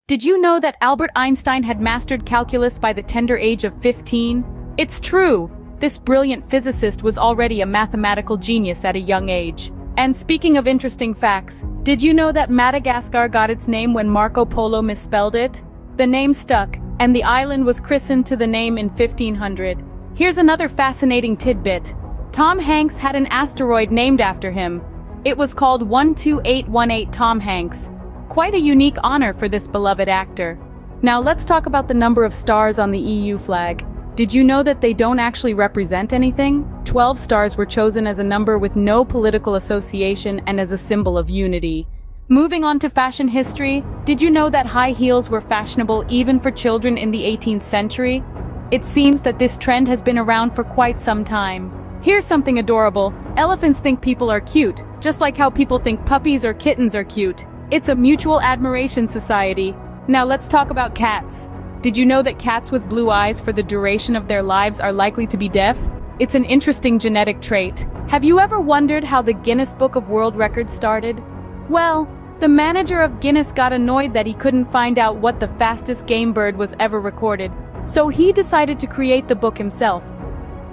Did you know that Albert Einstein had mastered calculus by the tender age of 15? It's true! This brilliant physicist was already a mathematical genius at a young age. And speaking of interesting facts, did you know that Madagascar got its name when Marco Polo misspelled it? The name stuck, and the island was christened to the name in 1500. Here's another fascinating tidbit. Tom Hanks had an asteroid named after him. It was called 12818 Tom Hanks. Quite a unique honor for this beloved actor. Now let's talk about the number of stars on the EU flag. Did you know that they don't actually represent anything? 12 stars were chosen as a number with no political association and as a symbol of unity. Moving on to fashion history, did you know that high heels were fashionable even for children in the 18th century? It seems that this trend has been around for quite some time. Here's something adorable. Elephants think people are cute, just like how people think puppies or kittens are cute. It's a mutual admiration society. Now let's talk about cats. Did you know that cats with blue eyes for the duration of their lives are likely to be deaf? It's an interesting genetic trait. Have you ever wondered how the Guinness Book of World Records started? Well, the manager of Guinness got annoyed that he couldn't find out what the fastest game bird was ever recorded, so he decided to create the book himself.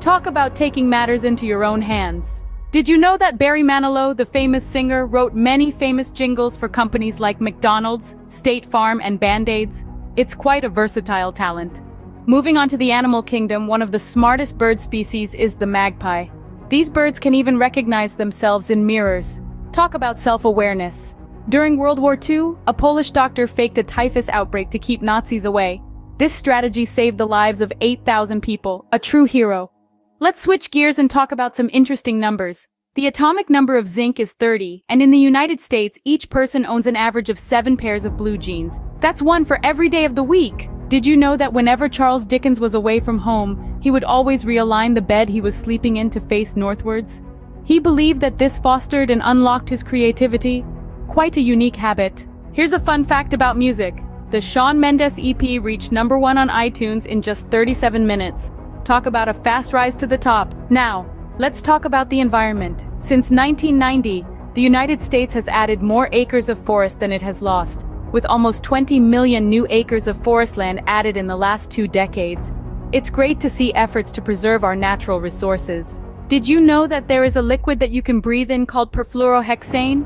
Talk about taking matters into your own hands. Did you know that Barry Manilow, the famous singer, wrote many famous jingles for companies like McDonald's, State Farm, and Band-Aids? It's quite a versatile talent. Moving on to the animal kingdom, one of the smartest bird species is the magpie. These birds can even recognize themselves in mirrors. Talk about self-awareness. During World War II, a Polish doctor faked a typhus outbreak to keep Nazis away. This strategy saved the lives of 8,000 people, a true hero. Let's switch gears and talk about some interesting numbers. The atomic number of zinc is 30, and in the United States, each person owns an average of 7 pairs of blue jeans. That's one for every day of the week. Did you know that whenever Charles Dickens was away from home, he would always realign the bed he was sleeping in to face northwards? He believed that this fostered and unlocked his creativity. Quite a unique habit. Here's a fun fact about music. The Shawn Mendes EP reached #1 on iTunes in just 37 minutes. Talk about a fast rise to the top. Now, let's talk about the environment. Since 1990, the United States has added more acres of forest than it has lost, with almost 20 million new acres of forest land added in the last 2 decades. It's great to see efforts to preserve our natural resources. Did you know that there is a liquid that you can breathe in called perfluorohexane?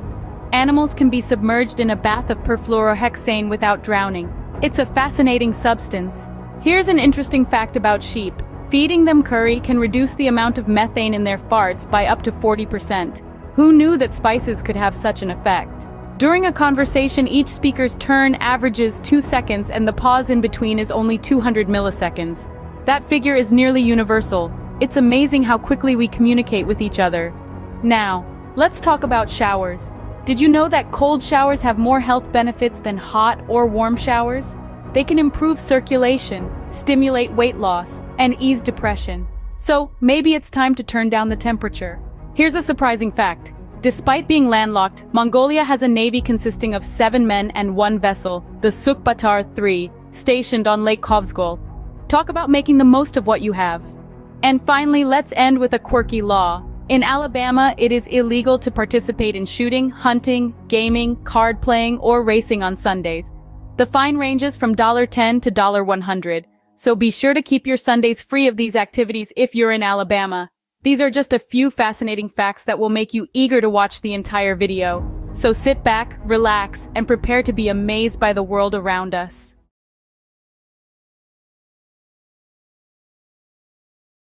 Animals can be submerged in a bath of perfluorohexane without drowning. It's a fascinating substance. Here's an interesting fact about sheep. Feeding them curry can reduce the amount of methane in their farts by up to 40%. Who knew that spices could have such an effect? During a conversation, each speaker's turn averages 2 seconds and the pause in between is only 200 milliseconds. That figure is nearly universal. It's amazing how quickly we communicate with each other. Now, let's talk about showers. Did you know that cold showers have more health benefits than hot or warm showers? They can improve circulation, stimulate weight loss, and ease depression. So, maybe it's time to turn down the temperature. Here's a surprising fact. Despite being landlocked, Mongolia has a navy consisting of 7 men and 1 vessel, the Sukh-Batar 3, stationed on Lake Khövsgöl. Talk about making the most of what you have. And finally, let's end with a quirky law. In Alabama, it is illegal to participate in shooting, hunting, gaming, card playing, or racing on Sundays. The fine ranges from $10 to $100, so be sure to keep your Sundays free of these activities if you're in Alabama. These are just a few fascinating facts that will make you eager to watch the entire video. So sit back, relax, and prepare to be amazed by the world around us.